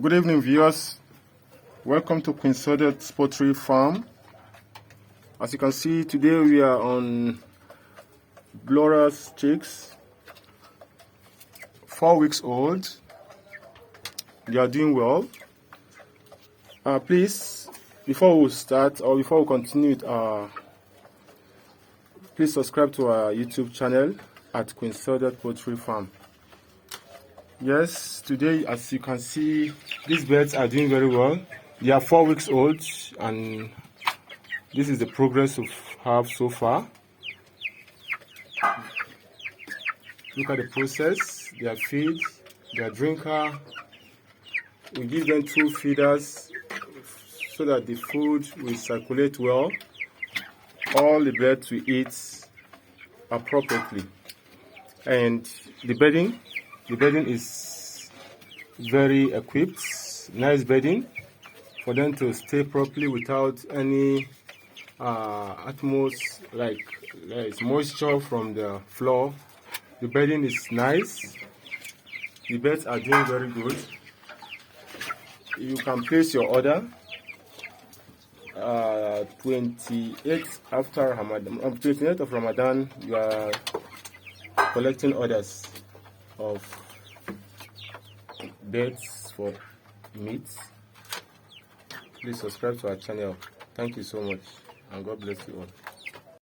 Good evening, viewers. Welcome to Queen Saudette Poultry Farm. As you can see, today we are on Blora's chicks, 4 weeks old. They are doing well. Please, before we start or before we continue with please subscribe to our YouTube channel at Queen Saudette Poultry Farm. Yes, today, as you can see, these birds are doing very well. They are 4 weeks old, and this is the progress we have so far. Look at the process. Their feed, their drinker. We give them 2 feeders so that the food will circulate well. All the birds will eat appropriately. And the bedding is very equipped. Nice bedding for them to stay properly without any moisture from the floor. The bedding is nice. The birds are doing very good. You can place your order 28th after Ramadan. On 28th of Ramadan, you are collecting orders of birds for meat. Please subscribe to our channel. Thank you so much, and God bless you all.